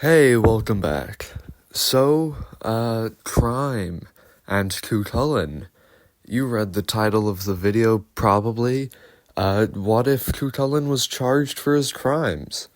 Hey, welcome back. So, crime and Chulainn. You read the title of the video, probably. What if Chulainn was charged for his crimes?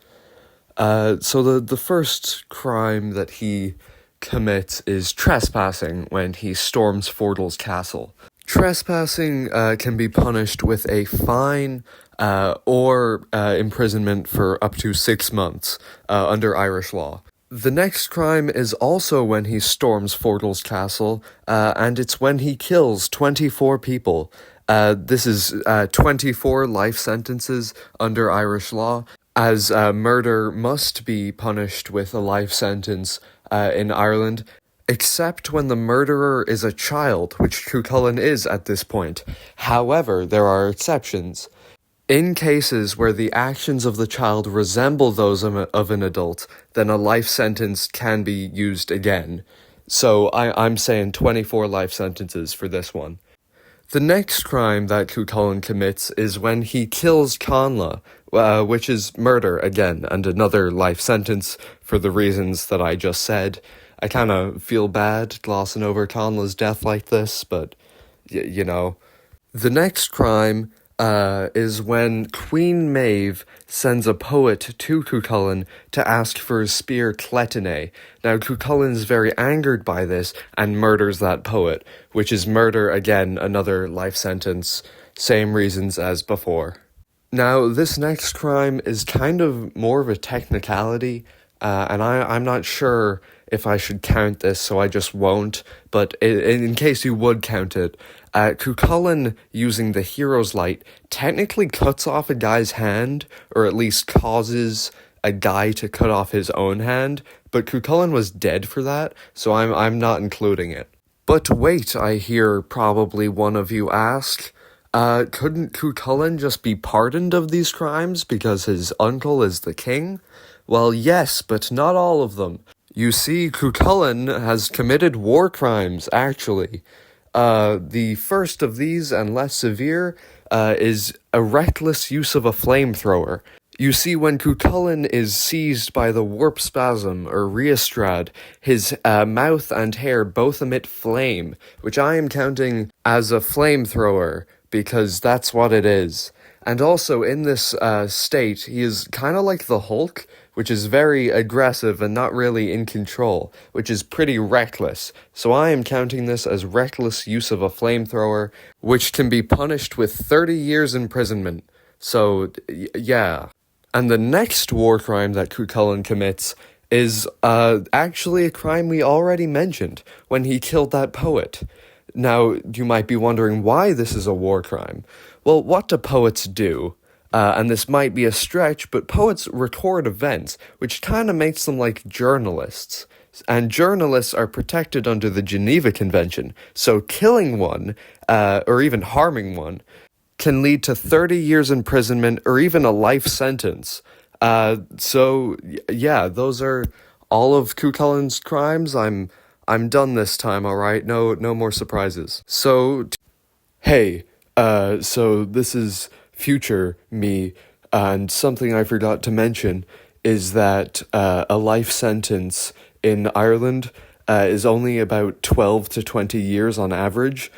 So the first crime that he commits is trespassing when he storms Fordle's castle. Trespassing can be punished with a fine or imprisonment for up to 6 months under Irish law. The next crime is also when he storms Fordle's castle, and it's when he kills 24 people. This is 24 life sentences under Irish law, as murder must be punished with a life sentence in Ireland, except when the murderer is a child, which Chulainn is at this point. However, there are exceptions. In cases where the actions of the child resemble those of an adult, then a life sentence can be used again. So I'm saying 24 life sentences for this one. The next crime that Chulainn commits is when he kills Conla, which is murder again, and another life sentence for the reasons that I just said. I kind of feel bad glossing over Conla's death like this, but, you know. The next crime is when Queen Maeve sends a poet to Chulainn to ask for his spear Chulainn. Now, Chulainn is very angered by this and murders that poet, which is murder again, another life sentence, same reasons as before. Now, this next crime is kind of more of a technicality, and I'm not sure if I should count this, so I just won't, but in case you would count it, Chulainn using the hero's light technically cuts off a guy's hand, or at least causes a guy to cut off his own hand, but Chulainn was dead for that, so I'm not including it. But wait, I hear probably one of you ask, couldn't Chulainn just be pardoned of these crimes because his uncle is the king? Well, yes, but not all of them. You see, Chulainn has committed war crimes, actually. The first of these, and less severe, is a reckless use of a flamethrower. You see, when Chulainn is seized by the warp spasm, or rheostrad, his mouth and hair both emit flame, which I am counting as a flamethrower, because that's what it is. And also, in this state, he is kind of like the Hulk, which is very aggressive and not really in control, which is pretty reckless. So I am counting this as reckless use of a flamethrower, which can be punished with 30 years imprisonment. So, yeah. And the next war crime that Chulainn commits is actually a crime we already mentioned, when he killed that poet. Now, you might be wondering why this is a war crime. Well, what do poets do? And this might be a stretch, but poets record events, which kind of makes them like journalists. And journalists are protected under the Geneva Convention, so killing one, or even harming one, can lead to 30 years imprisonment or even a life sentence. So, yeah, those are all of Chulainn's crimes. I'm done this time, alright? No more surprises. So, hey, so this is future me, and something I forgot to mention is that a life sentence in Ireland is only about 12 to 20 years on average.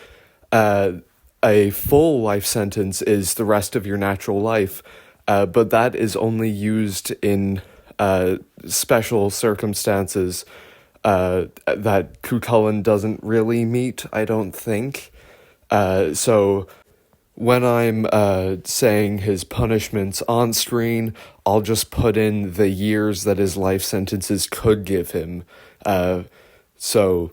A full life sentence is the rest of your natural life, but that is only used in special circumstances that Chulainn doesn't really meet, I don't think. So when I'm saying his punishments on screen, I'll just put in the years that his life sentences could give him. So,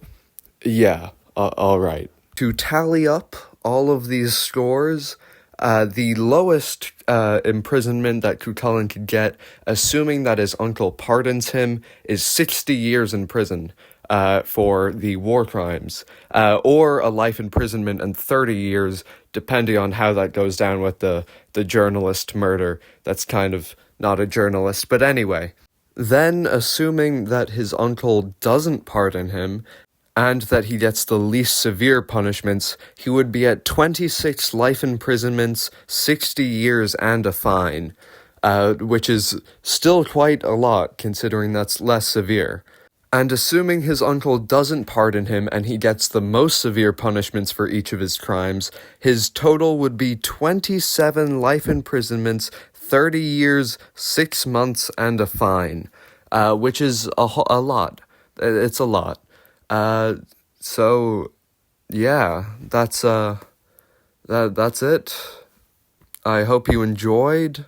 yeah, alright. To tally up all of these scores, the lowest imprisonment that Chulainn could get, assuming that his uncle pardons him, is 60 years in prison. For the war crimes, or a life imprisonment and 30 years, depending on how that goes down with the journalist murder. That's kind of not a journalist, but anyway. Then, assuming that his uncle doesn't pardon him, and that he gets the least severe punishments, he would be at 26 life imprisonments, 60 years, and a fine. which is still quite a lot considering that's less severe. And assuming his uncle doesn't pardon him and he gets the most severe punishments for each of his crimes, his total would be 27 life imprisonments, 30 years, 6 months, and a fine, which is a lot. It's a lot. So, yeah, that's it. I hope you enjoyed.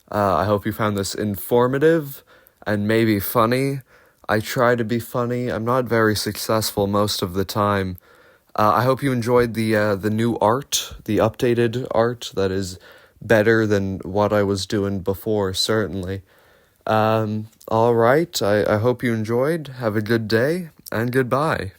I hope you found this informative and maybe funny. I try to be funny. I'm not very successful most of the time. I hope you enjoyed the new art, the updated art that is better than what I was doing before, certainly. All right. I hope you enjoyed. Have a good day and goodbye.